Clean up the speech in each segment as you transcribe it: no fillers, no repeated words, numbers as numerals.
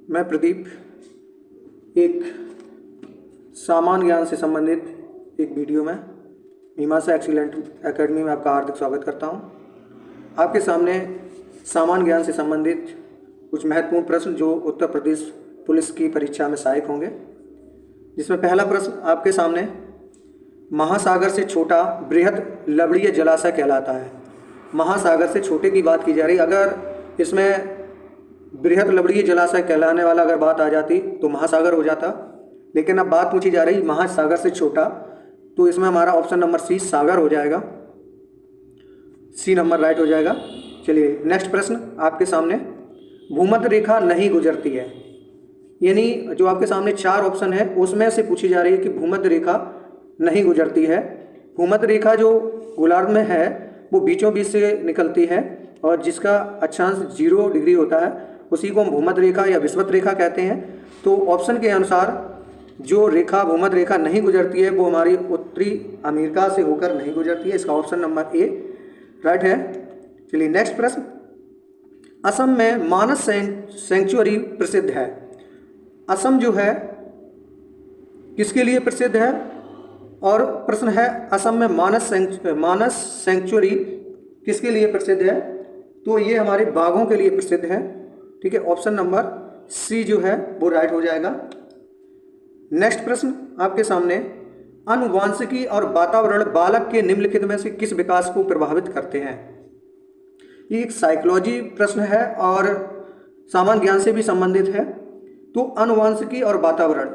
मैं प्रदीप एक सामान्य ज्ञान से संबंधित एक वीडियो में मीमांसा एक्सीलेंट एकेडमी में आपका हार्दिक स्वागत करता हूं। आपके सामने सामान्य ज्ञान से संबंधित कुछ महत्वपूर्ण प्रश्न जो उत्तर प्रदेश पुलिस की परीक्षा में सहायक होंगे, जिसमें पहला प्रश्न आपके सामने, महासागर से छोटा बृहद लवणीय जलाशय कहलाता है। महासागर से छोटे की बात की जा रही, अगर इसमें बृहद लवणीय जलाशय कहलाने वाला अगर बात आ जाती तो महासागर हो जाता, लेकिन अब बात पूछी जा रही महासागर से छोटा, तो इसमें हमारा ऑप्शन नंबर सी सागर हो जाएगा। सी नंबर राइट हो जाएगा। चलिए नेक्स्ट प्रश्न आपके सामने, भूमध्य रेखा नहीं गुजरती है, यानी जो आपके सामने चार ऑप्शन है उसमें से पूछी जा रही है कि भूमध्य रेखा नहीं गुजरती है। भूमध्य रेखा जो गोलार्ध में है वो बीचों बीच से निकलती है और जिसका अक्षांश 0 डिग्री होता है उसी को हम भूमध्य रेखा या विषुवत रेखा कहते हैं। तो ऑप्शन के अनुसार जो रेखा भूमध्य रेखा नहीं गुजरती है वो हमारी उत्तरी अमेरिका से होकर नहीं गुजरती है। इसका ऑप्शन नंबर ए राइट है। चलिए नेक्स्ट प्रश्न, असम में मानस सेंचुरी प्रसिद्ध है। असम जो है किसके लिए प्रसिद्ध है? और प्रश्न है असम में मानस सेंचुरी किसके लिए प्रसिद्ध है? तो ये हमारे बाघों के लिए प्रसिद्ध है। ठीक है, ऑप्शन नंबर सी जो है वो राइट हो जाएगा। नेक्स्ट प्रश्न आपके सामने, आनुवांशिकी और वातावरण बालक के निम्नलिखित में से किस विकास को प्रभावित करते हैं? ये एक साइकोलॉजी प्रश्न है और सामान्य ज्ञान से भी संबंधित है। तो आनुवांशिकी और वातावरण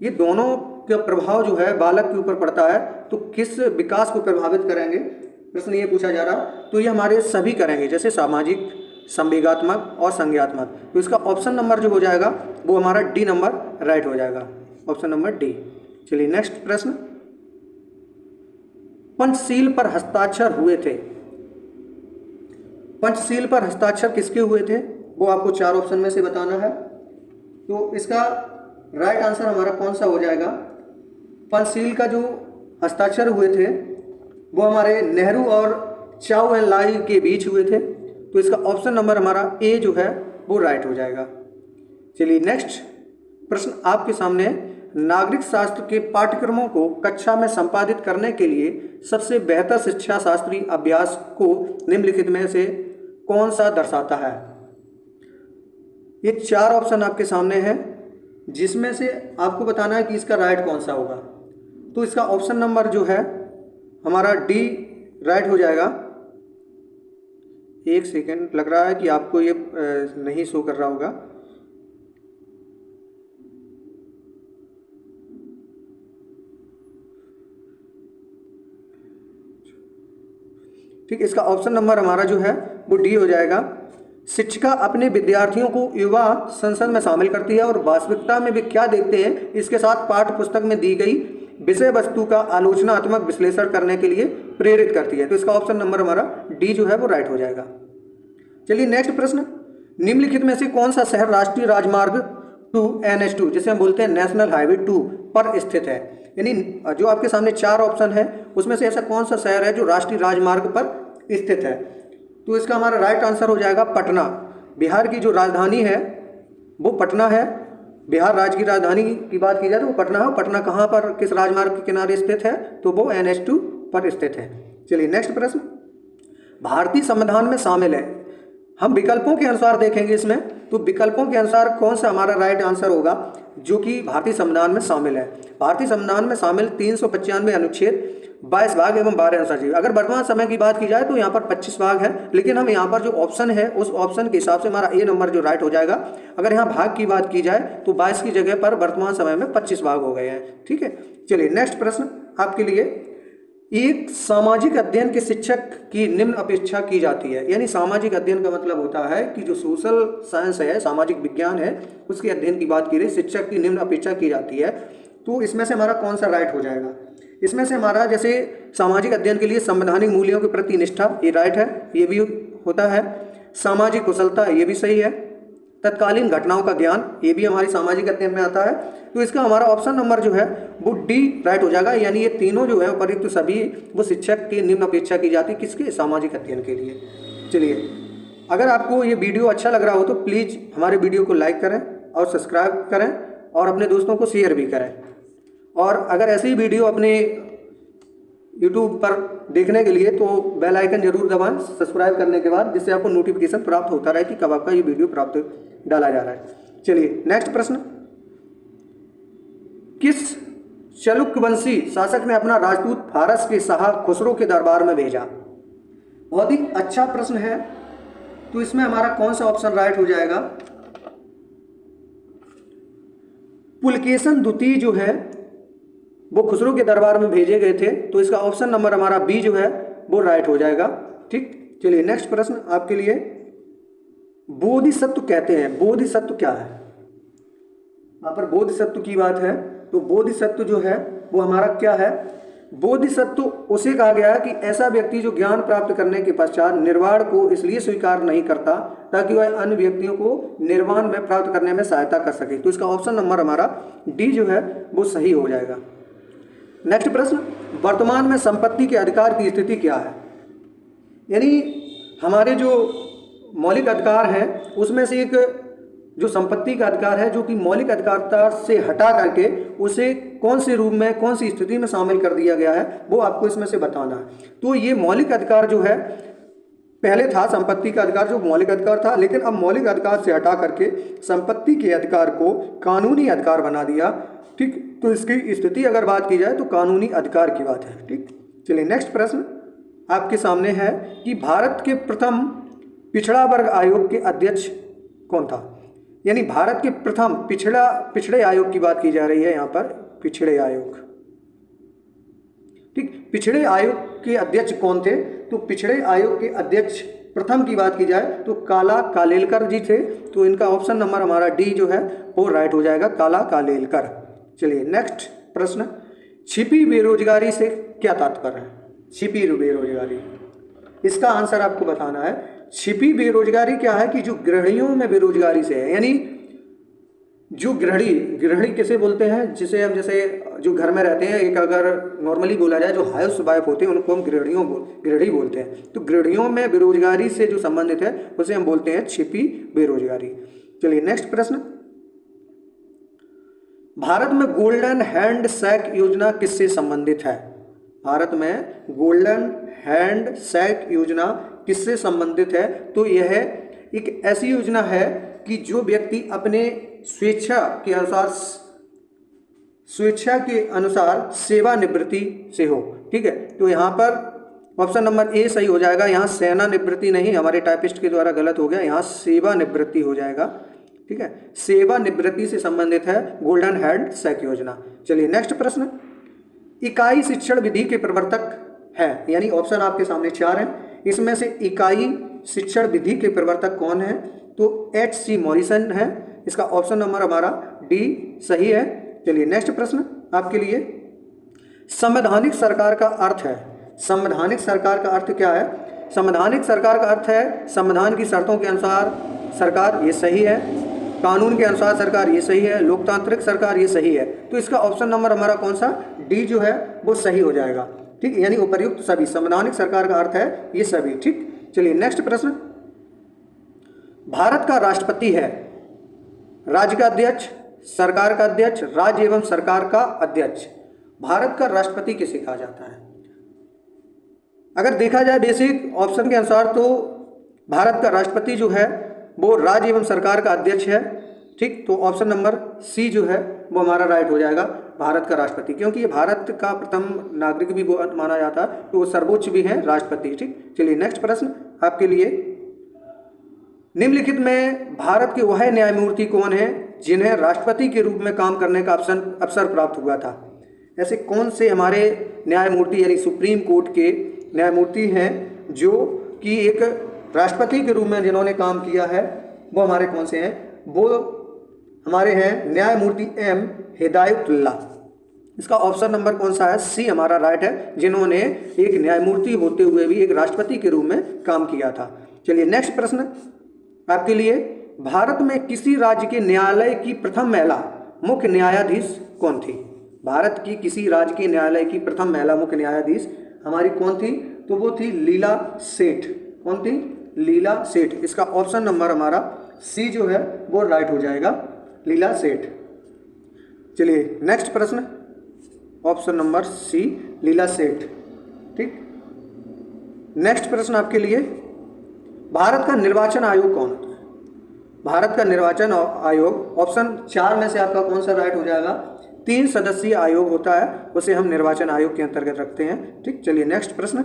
ये दोनों का प्रभाव जो है बालक के ऊपर पड़ता है, तो किस विकास को प्रभावित करेंगे, प्रश्न ये पूछा जा रहा। तो ये हमारे सभी करेंगे, जैसे सामाजिक, संवेगात्मक और संज्ञात्मक। तो इसका ऑप्शन नंबर जो हो जाएगा वो हमारा डी नंबर राइट हो जाएगा, ऑप्शन नंबर डी। चलिए नेक्स्ट प्रश्न, पंचशील पर हस्ताक्षर हुए थे। पंचशील पर हस्ताक्षर किसके हुए थे वो आपको चार ऑप्शन में से बताना है। तो इसका राइट आंसर हमारा कौन सा हो जाएगा? पंचशील का जो हस्ताक्षर हुए थे वो हमारे नेहरू और चाउ एन लाई के बीच हुए थे। तो इसका ऑप्शन नंबर हमारा ए जो है वो राइट हो जाएगा। चलिए नेक्स्ट प्रश्न आपके सामने, नागरिक शास्त्र के पाठ्यक्रमों को कक्षा में संपादित करने के लिए सबसे बेहतर शिक्षा शास्त्री अभ्यास को निम्नलिखित में से कौन सा दर्शाता है? ये चार ऑप्शन आपके सामने हैं, जिसमें से आपको बताना है कि इसका राइट कौन सा होगा। तो इसका ऑप्शन नंबर जो है हमारा डी राइट हो जाएगा। एक सेकेंड, लग रहा है कि आपको ये नहीं शो कर रहा होगा। ठीक, इसका ऑप्शन नंबर हमारा जो है वो डी हो जाएगा। शिक्षिका अपने विद्यार्थियों को युवा संसद में शामिल करती है और वास्तविकता में वे क्या देखते हैं इसके साथ पाठ्य पुस्तक में दी गई विषय वस्तु का आलोचनात्मक विश्लेषण करने के लिए प्रेरित करती है। तो इसका ऑप्शन नंबर हमारा डी जो है वो राइट हो जाएगा। चलिए नेक्स्ट प्रश्न, निम्नलिखित में से कौन सा शहर राष्ट्रीय राजमार्ग 2 NH2 जिसे हम बोलते हैं नेशनल हाईवे 2 पर स्थित है? यानी जो आपके सामने चार ऑप्शन है उसमें से ऐसा कौन सा शहर है जो राष्ट्रीय राजमार्ग पर स्थित है? तो इसका हमारा राइट आंसर हो जाएगा पटना। बिहार की जो राजधानी है वो पटना है। बिहार राज्य की राजधानी की बात की जाए तो वो पटना है। पटना कहाँ पर, किस राजमार्ग के किनारे स्थित है? तो वो NH2 पर स्थित है। चलिए नेक्स्ट प्रश्न, भारतीय संविधान में शामिल है, हम विकल्पों के अनुसार देखेंगे इसमें, तो विकल्पों के अनुसार कौन सा हमारा राइट आंसर होगा जो कि भारतीय संविधान में शामिल है? भारतीय संविधान में शामिल 395 अनुच्छेद, 22 भाग एवं 12 अनुसूची। अगर वर्तमान समय की बात की जाए तो यहाँ पर 25 भाग है, लेकिन हम यहाँ पर जो ऑप्शन है उस ऑप्शन के हिसाब से हमारा ए नंबर जो राइट हो जाएगा। अगर यहाँ भाग की बात की जाए तो 22 की जगह पर वर्तमान समय में 25 भाग हो गए हैं। ठीक है, चलिए नेक्स्ट प्रश्न आपके लिए, एक सामाजिक अध्ययन के शिक्षक की निम्न अपेक्षा की जाती है। यानी सामाजिक अध्ययन का मतलब होता है कि जो सोशल साइंस है, सामाजिक विज्ञान है, उसके अध्ययन की बात की रही, शिक्षक की निम्न अपेक्षा की जाती है। तो इसमें से हमारा कौन सा राइट हो जाएगा? इसमें से हमारा जैसे सामाजिक अध्ययन के लिए संवैधानिक मूल्यों के प्रति निष्ठा, ये राइट है, ये भी होता है। सामाजिक कुशलता, ये भी सही है। तत्कालीन घटनाओं का ज्ञान, ये भी हमारी सामाजिक अध्ययन में आता है। तो इसका हमारा ऑप्शन नंबर जो है वो डी राइट हो जाएगा। यानी ये तीनों जो है उपयुक्त तो सभी वो शिक्षक की निम्न अपेक्षा की जाती है, किसके? सामाजिक अध्ययन के लिए। चलिए, अगर आपको ये वीडियो अच्छा लग रहा हो तो प्लीज़ हमारे वीडियो को लाइक करें और सब्सक्राइब करें और अपने दोस्तों को शेयर भी करें। और अगर ऐसी वीडियो अपने YouTube पर देखने के लिए तो बेल आइकन जरूर दबाएं सब्सक्राइब करने के बाद, जिससे आपको नोटिफिकेशन प्राप्त होता रहे कि कब आपका ये वीडियो प्राप्त डाला जा रहा है। चलिए नेक्स्ट प्रश्न, किस चालुक्य वंशी शासक ने अपना राजपूत फारस के शाह खुसरो के दरबार में भेजा? बहुत ही अच्छा प्रश्न है। तो इसमें हमारा कौन सा ऑप्शन राइट हो जाएगा? पुलकेशन द्वितीय जो है वो खुसरो के दरबार में भेजे गए थे, तो इसका ऑप्शन नंबर हमारा बी जो है वो राइट हो जाएगा। ठीक, चलिए नेक्स्ट प्रश्न आपके लिए, बोधिसत्व कहते हैं, बोधिसत्व क्या है? यहाँ पर बोधिसत्व की बात है, तो बोधिसत्व जो है वो हमारा क्या है? बोधिसत्व उसे कहा गया है कि ऐसा व्यक्ति जो ज्ञान प्राप्त करने के पश्चात निर्वाण को इसलिए स्वीकार नहीं करता ताकि वह अन्य व्यक्तियों को निर्वाण में प्राप्त करने में सहायता कर सके। तो इसका ऑप्शन नंबर हमारा डी जो है वो सही हो जाएगा। नेक्स्ट प्रश्न, वर्तमान में संपत्ति के अधिकार की स्थिति क्या है? यानी हमारे जो मौलिक अधिकार हैं उसमें से एक जो संपत्ति का अधिकार है, जो कि मौलिक अधिकार से हटा करके उसे कौन से रूप में, कौन सी स्थिति में शामिल कर दिया गया है, वो आपको इसमें से बताना है। तो ये मौलिक अधिकार जो है, पहले था संपत्ति का अधिकार जो मौलिक अधिकार था, लेकिन अब मौलिक अधिकार से हटा करके संपत्ति के अधिकार को कानूनी अधिकार बना दिया। ठीक, तो इसकी स्थिति अगर बात की जाए तो कानूनी अधिकार की बात है। ठीक, चलिए नेक्स्ट प्रश्न आपके सामने है कि भारत के प्रथम पिछड़ा वर्ग आयोग के अध्यक्ष कौन था? यानी भारत के प्रथम पिछड़े आयोग की बात की जा रही है यहाँ पर, पिछड़े आयोग। ठीक, पिछड़े आयोग के अध्यक्ष कौन थे? तो पिछड़े आयोग के अध्यक्ष प्रथम की बात की जाए तो काला कालेलकर जी थे। तो इनका ऑप्शन नंबर हमारा डी जो है वो राइट हो जाएगा, काला कालेलकर। चलिए नेक्स्ट प्रश्न, छिपी बेरोजगारी से क्या तात्पर्य है? छिपी बेरोजगारी, इसका आंसर आपको बताना है। छिपी बेरोजगारी क्या है कि जो गृहिणियों में बेरोजगारी से है, यानी जो गृहिणी किसे बोलते हैं? जिसे हम जैसे जो घर में रहते हैं, एक अगर नॉर्मली बोला जाए जो हाउस वाइफ होते हैं उनको हम गृहिणी बोलते हैं। तो गृहिणियों में बेरोजगारी से जो संबंधित है उसे हम बोलते हैं छिपी बेरोजगारी। चलिए नेक्स्ट प्रश्न, भारत में गोल्डन हैंड शैक योजना किससे संबंधित है? भारत में गोल्डन हैंड शैक योजना किससे संबंधित है? तो यह एक ऐसी योजना है कि जो व्यक्ति अपने स्वेच्छा के अनुसार सेवानिवृत्ति से हो। ठीक है, तो यहाँ पर ऑप्शन नंबर ए सही हो जाएगा। यहाँ सेना निवृत्ति नहीं, हमारे टाइपिस्ट के द्वारा गलत हो गया, यहाँ सेवानिवृत्ति हो जाएगा। ठीक है, सेवानिवृत्ति से संबंधित है गोल्डन हैंड शैक योजना। चलिए नेक्स्ट प्रश्न, इकाई शिक्षण विधि के प्रवर्तक है, यानी ऑप्शन आपके सामने 4 हैं, इसमें से इकाई शिक्षण विधि के प्रवर्तक कौन है? तो H.C. मॉरिसन है। इसका ऑप्शन नंबर हमारा डी सही है। चलिए नेक्स्ट प्रश्न आपके लिए, संवैधानिक सरकार का अर्थ है। संवैधानिक सरकार का अर्थ क्या है? संवैधानिक सरकार का अर्थ है संविधान की शर्तों के अनुसार सरकार, ये सही है। कानून के अनुसार सरकार, ये सही है। लोकतांत्रिक सरकार, ये सही है। तो इसका ऑप्शन नंबर हमारा कौन सा? डी जो है वो सही हो जाएगा। ठीक, यानी उपर्युक्त सभी, संवैधानिक सरकार का अर्थ है ये सभी। ठीक, चलिए नेक्स्ट प्रश्न, भारत का राष्ट्रपति है राज्य का अध्यक्ष, सरकार का अध्यक्ष, राज्य एवं सरकार का अध्यक्ष। भारत का राष्ट्रपति किसे कहा जाता है? अगर देखा जाए बेसिक ऑप्शन के अनुसार तो भारत का राष्ट्रपति जो है वो राज्य एवं सरकार का अध्यक्ष है। ठीक, तो ऑप्शन नंबर सी जो है वो हमारा राइट हो जाएगा, भारत का राष्ट्रपति, क्योंकि ये भारत का प्रथम नागरिक भी माना जाता है, तो वो सर्वोच्च भी है राष्ट्रपति। ठीक, चलिए नेक्स्ट प्रश्न आपके लिए, निम्नलिखित में भारत के वह न्यायमूर्ति कौन है जिन्हें राष्ट्रपति के रूप में काम करने का अवसर प्राप्त हुआ था? ऐसे कौन से हमारे न्यायमूर्ति यानी सुप्रीम कोर्ट के न्यायमूर्ति हैं जो कि एक राष्ट्रपति के रूप में जिन्होंने काम किया है, वो हमारे कौन से हैं? वो हमारे हैं न्यायमूर्ति एम हिदायतुल्लाह। इसका ऑप्शन नंबर कौन सा है? सी हमारा राइट है, जिन्होंने एक न्यायमूर्ति होते हुए भी एक राष्ट्रपति के रूप में काम किया था। चलिए नेक्स्ट प्रश्न आपके लिए, भारत में किसी राज्य के न्यायालय की प्रथम महिला मुख्य न्यायाधीश कौन थी? भारत की किसी राज्य के न्यायालय की प्रथम महिला मुख्य न्यायाधीश हमारी कौन थी? तो वो थी लीला सेठ। कौन थी? लीला सेठ। इसका ऑप्शन नंबर हमारा सी जो है वो राइट हो जाएगा। लीला सेठ। चलिए नेक्स्ट प्रश्न, ऑप्शन नंबर सी लीला सेठ। ठीक, नेक्स्ट प्रश्न आपके लिए, भारत का निर्वाचन आयोग कौन होता है? भारत का निर्वाचन आयोग ऑप्शन 4 में से आपका कौन सा राइट हो जाएगा? 3 सदस्यीय आयोग होता है, उसे हम निर्वाचन आयोग के अंतर्गत रखते हैं। ठीक, चलिए नेक्स्ट प्रश्न,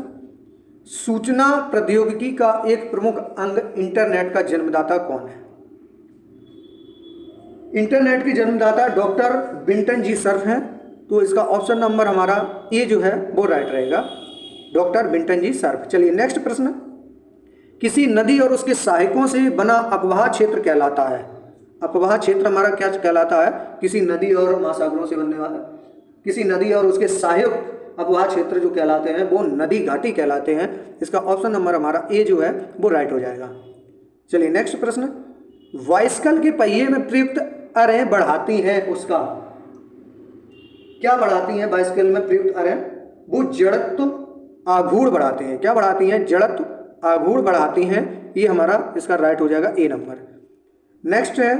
सूचना प्रौद्योगिकी का एक प्रमुख अंग इंटरनेट का जन्मदाता कौन है? इंटरनेट के जन्मदाता डॉक्टर बिंटन जी सर्फ हैं, तो इसका ऑप्शन नंबर हमारा ए जो है वो राइट रहेगा, डॉक्टर बिंटन जी सर्फ। चलिए नेक्स्ट प्रश्न, किसी नदी और उसके सहायकों से बना अपवाह क्षेत्र कहलाता है? अपवाह क्षेत्र हमारा क्या कहलाता है? किसी नदी और महासागरों से बनने वाला, किसी नदी और उसके सहायक अपवाह क्षेत्र जो कहलाते हैं वो नदी घाटी कहलाते हैं। इसका ऑप्शन नंबर हमारा ए जो है वो राइट हो जाएगा। चलिए नेक्स्ट प्रश्न, बाइसिकल के पहिए में प्रयुक्त अरें बढ़ाती हैं उसका, क्या बढ़ाती हैं बाइसिकल में प्रयुक्त अरें? वो जड़त्व आघूर्ण बढ़ाते हैं। क्या बढ़ाती हैं? जड़त्व आघूर्ण बढ़ाती हैं। ये हमारा इसका राइट हो जाएगा ए नंबर। नेक्स्ट है,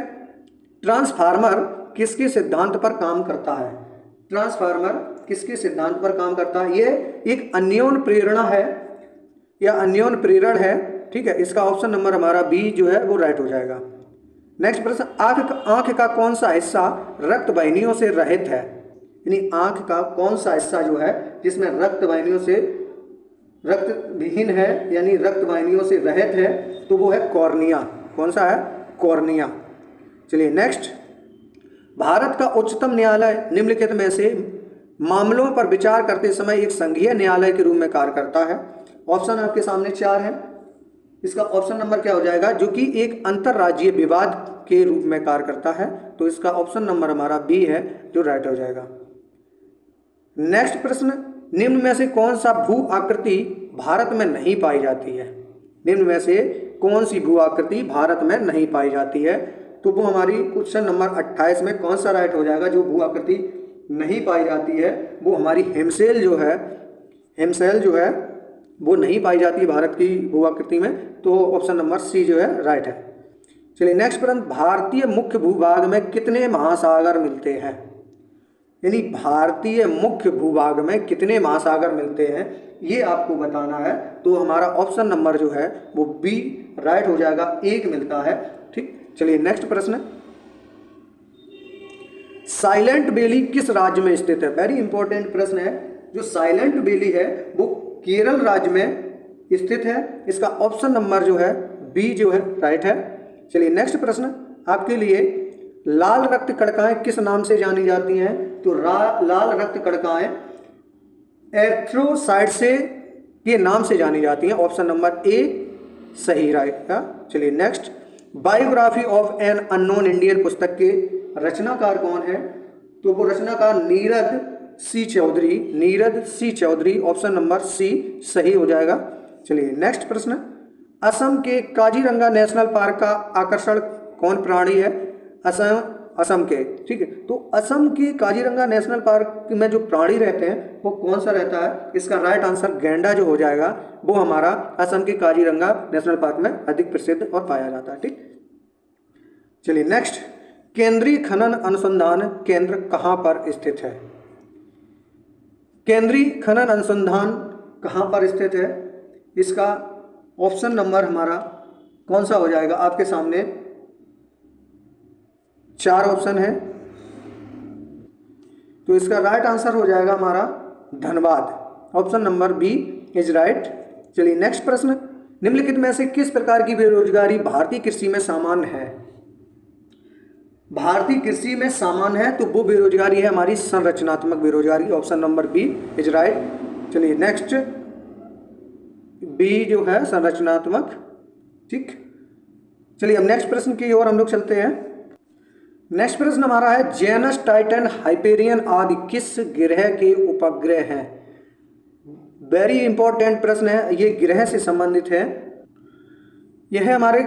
ट्रांसफार्मर किसके सिद्धांत पर काम करता है? ट्रांसफार्मर किसके सिद्धांत पर काम करता है? ये एक अन्योन प्रेरणा है या अन्योन प्रेरण है। ठीक है, इसका ऑप्शन नंबर हमारा बी जो है वो राइट हो जाएगा। नेक्स्ट प्रश्न, आंख का कौन सा हिस्सा रक्त वाहिनियों से रहित है? यानी आंख का कौन सा हिस्सा जो है जिसमें रक्त वाहिनियों से रक्त विहीन है यानी रक्त वाहिनियों से रहित है, तो वो है कॉर्निया। कौन सा है? कॉर्निया। चलिए नेक्स्ट, भारत का उच्चतम न्यायालय निम्नलिखित में से मामलों पर विचार करते समय एक संघीय न्यायालय के रूप में कार्य करता है। ऑप्शन आपके सामने 4 है, इसका ऑप्शन नंबर क्या हो जाएगा? जो कि एक अंतरराज्यीय विवाद के रूप में कार्य करता है, तो इसका ऑप्शन नंबर हमारा बी है जो राइट हो जाएगा। नेक्स्ट प्रश्न, निम्न में से कौन सा भू आकृति भारत में नहीं पाई जाती है? निम्न में से कौन सी भू आकृति भारत में नहीं पाई जाती है? तो वो हमारी क्वेश्चन नंबर 28 में कौन सा राइट हो जाएगा? जो भू आकृति नहीं पाई जाती है वो हमारी हेमसेल जो है, हेमसेल जो है वो नहीं पाई जाती है भारत की भू आकृति में, तो ऑप्शन नंबर सी जो है राइट है। चलिए नेक्स्ट प्रश्न, भारतीय मुख्य भूभाग में कितने महासागर मिलते हैं? यानी भारतीय मुख्य भूभाग में कितने महासागर मिलते हैं ये आपको बताना है, तो हमारा ऑप्शन नंबर जो है वो बी राइट हो जाएगा, 1 मिलता है। ठीक, चलिए नेक्स्ट प्रश्न, साइलेंट वैली किस राज्य में स्थित है? वेरी इंपॉर्टेंट प्रश्न है। जो साइलेंट वैली है वो केरल राज्य में स्थित है, इसका ऑप्शन नंबर जो है बी जो है राइट है। चलिए नेक्स्ट प्रश्न आपके लिए, लाल रक्त कणिकाएं किस नाम से जानी जाती हैं? तो लाल रक्त कणिकाएं एरिथ्रोसाइट से के नाम से जानी जाती हैं, ऑप्शन नंबर ए सही रहेगा। चलिए next, biography of an unknown Indian पुस्तक के रचनाकार कौन है? तो वो रचनाकार नीरद सी चौधरी, नीरद सी चौधरी, ऑप्शन नंबर सी सही हो जाएगा। चलिए नेक्स्ट प्रश्न, असम के काजीरंगा नेशनल पार्क का आकर्षण कौन प्राणी है? असम के, ठीक है, तो असम के काजीरंगा नेशनल पार्क में जो प्राणी रहते हैं वो कौन सा रहता है? इसका राइट आंसर गैंडा जो हो जाएगा, वो हमारा असम के काजीरंगा नेशनल पार्क में अधिक प्रसिद्ध और पाया जाता है। ठीक, चलिए नेक्स्ट, केंद्रीय खनन अनुसंधान केंद्र कहाँ पर स्थित है? केंद्रीय खनन अनुसंधान कहाँ पर स्थित है? इसका ऑप्शन नंबर हमारा कौन सा हो जाएगा? आपके सामने 4 ऑप्शन है, तो इसका राइट आंसर हो जाएगा हमारा Dhanbad, option number B is right. चलिए नेक्स्ट प्रश्न, निम्नलिखित में से किस प्रकार की बेरोजगारी भारतीय कृषि में सामान्य है? भारतीय कृषि में सामान्य है तो वो बेरोजगारी है हमारी संरचनात्मक बेरोजगारी, option number B is right. चलिए नेक्स्ट, बी जो है संरचनात्मक। ठीक, चलिए अब नेक्स्ट प्रश्न की ओर हम लोग चलते हैं। नेक्स्ट प्रश्न हमारा है, जेनस, टाइटन, हाइपेरियन आदि किस ग्रह के उपग्रह हैं? वेरी इंपॉर्टेंट प्रश्न है, ये ग्रह से संबंधित है। यह हमारे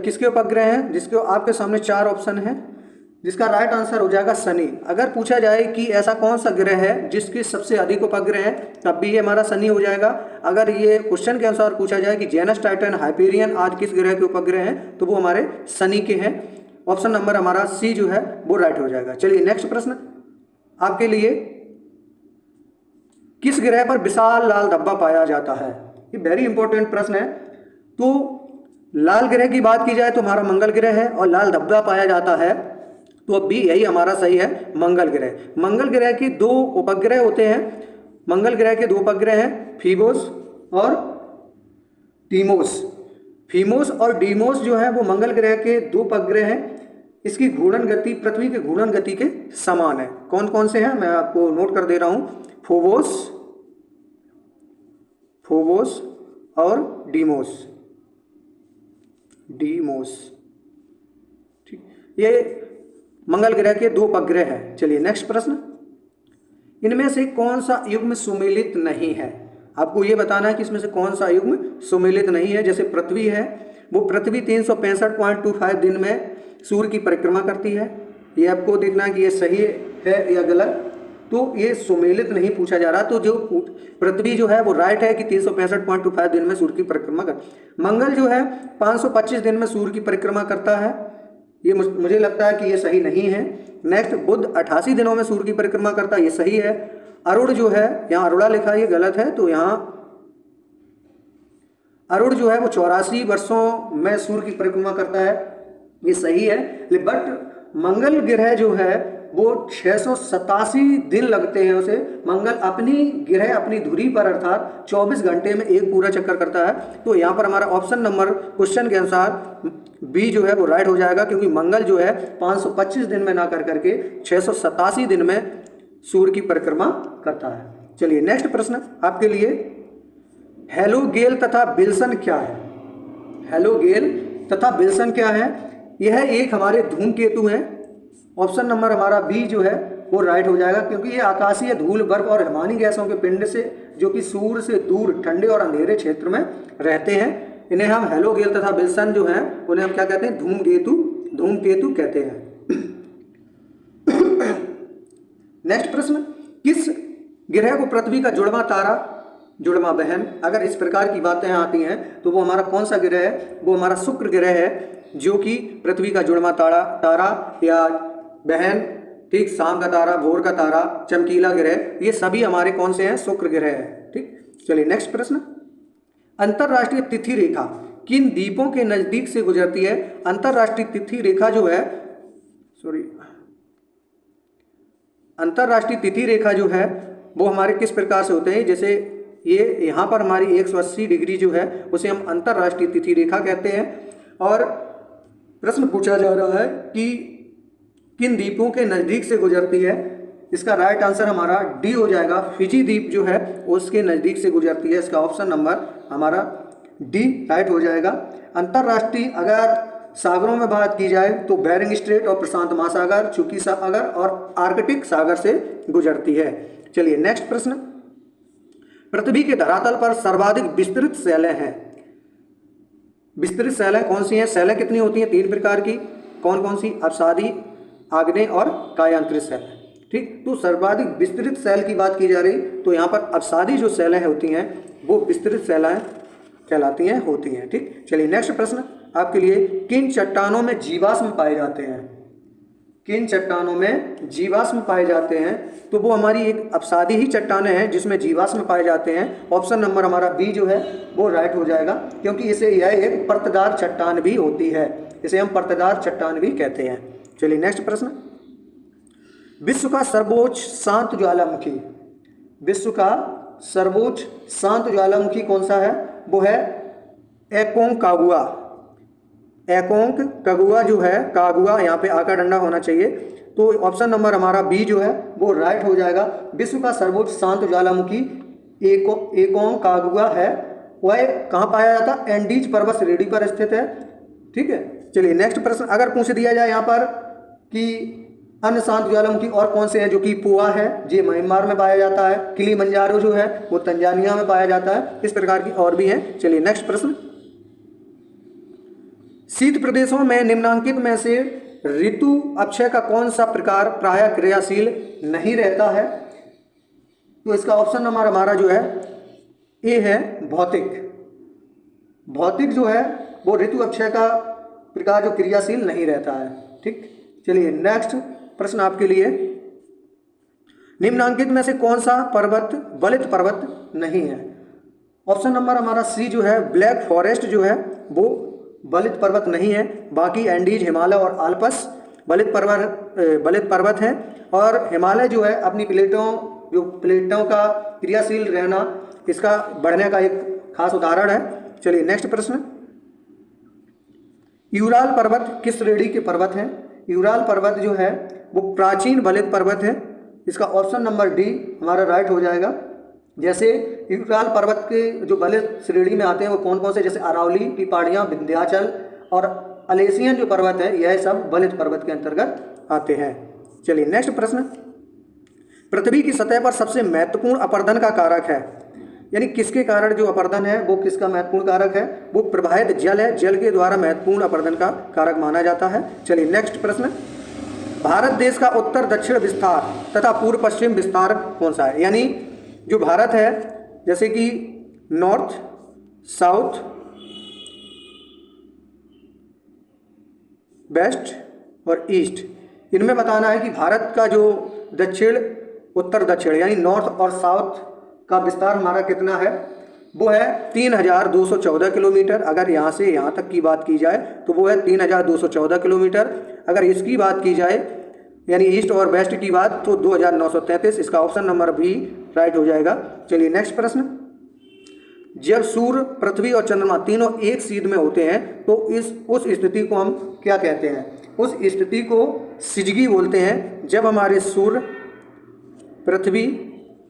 किसके उपग्रह हैं? जिसके आपके सामने 4 ऑप्शन है, जिसका राइट आंसर हो जाएगा शनि। अगर पूछा जाए कि ऐसा कौन सा ग्रह है जिसके सबसे अधिक उपग्रह हैं, तब भी ये हमारा शनि हो जाएगा। अगर ये क्वेश्चन के अनुसार पूछा जाए कि जेनस, टाइटन, हाइपेरियन आदि किस ग्रह के उपग्रह हैं, तो वो हमारे शनि के हैं, ऑप्शन नंबर हमारा सी जो है वो राइट हो जाएगा। चलिए नेक्स्ट प्रश्न आपके लिए, किस ग्रह पर विशाल लाल धब्बा पाया जाता है? ये वेरी इंपॉर्टेंट प्रश्न है। तो लाल ग्रह की बात की जाए तो हमारा मंगल ग्रह है, और लाल धब्बा पाया जाता है तो अब भी यही हमारा सही है, मंगल ग्रह। मंगल ग्रह के दो उपग्रह होते हैं, मंगल ग्रह के दो उपग्रह हैं, फीबोस और डीमोस। फीमोस और डीमोस जो है वो मंगल ग्रह के दो उपग्रह हैं। इसकी घूर्णन गति पृथ्वी के घूर्णन गति के समान है। कौन कौन से हैं मैं आपको नोट कर दे रहा हूं, फोबोस और डीमोस। ठीक, ये मंगल ग्रह के दो उपग्रह हैं। चलिए नेक्स्ट प्रश्न, इनमें से कौन सा युग्म सुमेलित नहीं है? आपको ये बताना है कि इसमें से कौन सा युग्म सुमेलित नहीं है। जैसे पृथ्वी है, वो पृथ्वी 365.25 दिन में सूर्य की परिक्रमा करती है। ये आपको देखना है कि ये सही है या गलत। तो ये सुमेलित नहीं पूछा जा रहा, तो जो पृथ्वी जो है वो राइट है कि 365.25 दिन में सूर्य की परिक्रमा कर। मंगल जो है 525 दिन में सूर्य की परिक्रमा करता है, ये मुझे लगता है कि ये सही नहीं है। नेक्स्ट, बुध 88 दिनों में सूर्य की परिक्रमा करता है, ये सही है। अरुण जो है, यहाँ अरुणा लिखा है, ये गलत है। तो यहाँ अरुण जो है वो 84 वर्षों में सूर्य की परिक्रमा करता है, ये सही है। बट मंगल ग्रह जो है वो 687 दिन लगते हैं उसे। मंगल अपनी ग्रह अपनी धुरी पर अर्थात 24 घंटे में एक पूरा चक्कर करता है। तो यहाँ पर हमारा ऑप्शन नंबर क्वेश्चन के अनुसार बी जो है वो राइट हो जाएगा, क्योंकि मंगल जो है 525 दिन में ना कर करके 687 दिन में सूर्य की परिक्रमा करता है। चलिए नेक्स्ट प्रश्न आपके लिए, हैलोगेल तथा विल्सन क्या है? हैलोगेल तथा विल्सन क्या है? यह एक हमारे धूमकेतु हैं। ऑप्शन नंबर हमारा बी जो है वो राइट हो जाएगा, क्योंकि ये आकाशीय धूल, बर्फ और हिमानी गैसों के पिंड से जो कि सूर्य से दूर ठंडे और अंधेरे क्षेत्र में रहते हैं। इन्हें हम हैलोगेल तथा विल्सन जो हैं उन्हें हम क्या कहते हैं? धूमकेतु कहते हैं। नेक्स्ट प्रश्न, किस ग्रह को पृथ्वी का जुड़वा तारा, जुड़वा बहन, अगर इस प्रकार की बातें आती हैं तो वो हमारा कौन सा ग्रह है? वो हमारा शुक्र ग्रह है, जो कि पृथ्वी का जुड़वा तारा या बहन, ठीक, शाम का तारा, भोर का तारा, चमकीला ग्रह, ये सभी हमारे कौन से हैं? शुक्र ग्रह है। ठीक, चलिए नेक्स्ट प्रश्न, अंतरराष्ट्रीय तिथि रेखा किन द्वीपों के नजदीक से गुजरती है? अंतरराष्ट्रीय तिथि रेखा जो है, अंतरराष्ट्रीय तिथि रेखा जो है वो हमारे किस प्रकार से होते हैं? जैसे ये यहाँ पर हमारी 180 डिग्री जो है उसे हम अंतरराष्ट्रीय तिथि रेखा कहते हैं। और प्रश्न पूछा जा रहा है कि किन द्वीपों के नज़दीक से गुजरती है? इसका राइट आंसर हमारा डी हो जाएगा, फिजी द्वीप जो है उसके नज़दीक से गुजरती है। इसका ऑप्शन नंबर हमारा डी राइट हो जाएगा। अंतरराष्ट्रीय अगर सागरों में बात की जाए तो बेरिंग स्ट्रेट और प्रशांत महासागर, चुकी सागर और आर्कटिक सागर से गुजरती है। चलिए नेक्स्ट प्रश्न, पृथ्वी के धरातल पर सर्वाधिक विस्तृत शैलें हैं। विस्तृत शैलें कौन सी हैं? शैलें कितनी होती हैं? 3 प्रकार की। कौन कौन सी? अपसादी, आग्नेय और कायांतरित शैल। ठीक, तो सर्वाधिक विस्तृत शैल की बात की जा रही तो यहाँ पर अपसादी जो शैलें होती हैं वो विस्तृत शैलें कहलाती हैं, होती हैं। ठीक, चलिए नेक्स्ट प्रश्न आपके लिए, किन चट्टानों में जीवाश्म पाए जाते हैं? किन चट्टानों में जीवाश्म पाए जाते हैं? तो वो हमारी एक अपसादी ही चट्टानें हैं जिसमें जीवाश्म पाए जाते हैं। ऑप्शन नंबर हमारा बी जो है वो राइट हो जाएगा, क्योंकि इसे यह एक परतदार चट्टान भी होती है, इसे हम परतदार चट्टान भी कहते हैं। चलिए नेक्स्ट प्रश्न, विश्व का सर्वोच्च शांत ज्वालामुखी, विश्व का सर्वोच्च शांत ज्वालामुखी कौन सा है? वो है एकोंकागुआ। एकोंकागुआ जो है, कागुआ यहाँ पे आका डंडा होना चाहिए, तो ऑप्शन नंबर हमारा बी जो है वो राइट हो जाएगा। विश्व का सर्वोच्च शांत ज्वालामुखी एकोंकागुआ है। वह कहाँ पाया जाता? एंडीज पर्वत श्रेणी पर स्थित है। ठीक है, चलिए नेक्स्ट प्रश्न अगर पूछ दिया जाए यहाँ पर कि अन्य शांत ज्वालामुखी और कौन से हैं, जो कि पोआ है, ये म्यांमार में पाया जाता है, किलिमंजारो जो है वो तंजानिया में पाया जाता है, इस प्रकार की और भी हैं। चलिए नेक्स्ट प्रश्न, शीत प्रदेशों में निम्नांकित में से ऋतु अक्षय का कौन सा प्रकार प्रायः क्रियाशील नहीं रहता है? तो इसका ऑप्शन नंबर हमारा जो है ए है, भौतिक। भौतिक जो है वो ऋतु अक्षय का प्रकार जो क्रियाशील नहीं रहता है। ठीक, चलिए नेक्स्ट प्रश्न आपके लिए, निम्नांकित में से कौन सा पर्वत बलित पर्वत नहीं है? ऑप्शन नंबर हमारा सी जो है ब्लैक फॉरेस्ट जो है वो बलित पर्वत नहीं है। बाकी एंडीज, हिमालय और आल्प्स बलित पर्वत हैं। और हिमालय जो है अपनी प्लेटों का क्रियाशील रहना, इसका बढ़ने का एक खास उदाहरण है। चलिए नेक्स्ट प्रश्न, यूराल पर्वत किस श्रेणी के पर्वत हैं? यूराल पर्वत जो है वो प्राचीन बलित पर्वत है। इसका ऑप्शन नंबर डी हमारा राइट हो जाएगा। जैसे यूराल पर्वत के जो बलित श्रेणी में आते हैं वो कौन कौन से, जैसे अरावली की पहाड़ियाँ, विंध्याचल और अलेसियन जो पर्वत है, यह सब बलित पर्वत के अंतर्गत आते हैं। चलिए नेक्स्ट प्रश्न, पृथ्वी की सतह पर सबसे महत्वपूर्ण अपरदन का कारक है, यानी किसके कारण जो अपरदन है वो किसका महत्वपूर्ण कारक है? वो प्रवाहित जल है, जल के द्वारा महत्वपूर्ण अपरदन का कारक माना जाता है। चलिए नेक्स्ट प्रश्न, भारत देश का उत्तर दक्षिण विस्तार तथा पूर्व पश्चिम विस्तार कौन सा है? यानी जो भारत है जैसे कि नॉर्थ, साउथ, वेस्ट और ईस्ट, इनमें बताना है कि भारत का जो दक्षिण, उत्तर दक्षिण यानी नॉर्थ और साउथ का विस्तार हमारा कितना है? वो है 3214 किलोमीटर। अगर यहाँ से यहाँ तक की बात की जाए तो वो है 3214 किलोमीटर। अगर इसकी बात की जाए यानी ईस्ट और वेस्ट की बात तो 2933। इसका ऑप्शन नंबर बी राइट हो जाएगा। चलिए नेक्स्ट प्रश्न, जब सूर्य, पृथ्वी और चंद्रमा तीनों एक सीध में होते हैं तो उस स्थिति को हम क्या कहते हैं? उस स्थिति को सिजगी बोलते हैं। जब हमारे सूर्य, पृथ्वी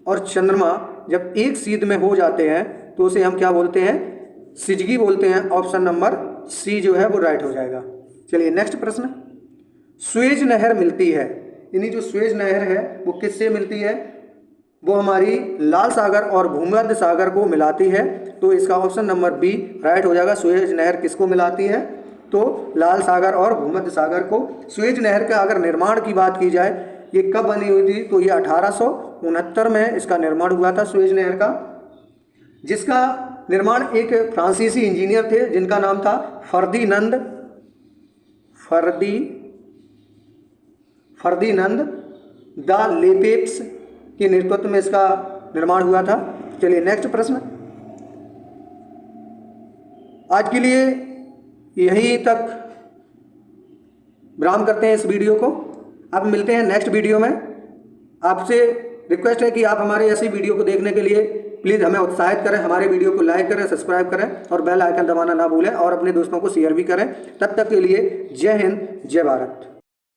और चंद्रमा जब एक सीध में हो जाते हैं तो उसे हम क्या बोलते हैं? सिजगी बोलते हैं। ऑप्शन नंबर सी जो है वो राइट हो जाएगा। चलिए नेक्स्ट प्रश्न, स्वेज नहर मिलती है, यानी जो स्वेज नहर है वो किससे मिलती है? वो हमारी लाल सागर और भूमध्य सागर को मिलाती है। तो इसका ऑप्शन नंबर बी राइट हो जाएगा। स्वेज नहर किसको मिलाती है? तो लाल सागर और भूमध्य सागर को। स्वेज नहर का अगर निर्माण की बात की जाए, ये कब बनी हुई थी? तो ये 1869 में इसका निर्माण हुआ था स्वेज नहर का, जिसका निर्माण एक फ्रांसीसी इंजीनियर थे जिनका नाम था फर्दिनंद द लेपेप्स के नेतृत्व में इसका निर्माण हुआ था। चलिए नेक्स्ट प्रश्न, आज के लिए यहीं तक विराम करते हैं इस वीडियो को। अब मिलते हैं नेक्स्ट वीडियो में। आपसे रिक्वेस्ट है कि आप हमारे ऐसी वीडियो को देखने के लिए प्लीज़ हमें उत्साहित करें, हमारे वीडियो को लाइक करें, सब्सक्राइब करें और बेल आइकन दबाना ना भूलें और अपने दोस्तों को शेयर भी करें। तब तक के लिए जय हिंद, जय भारत।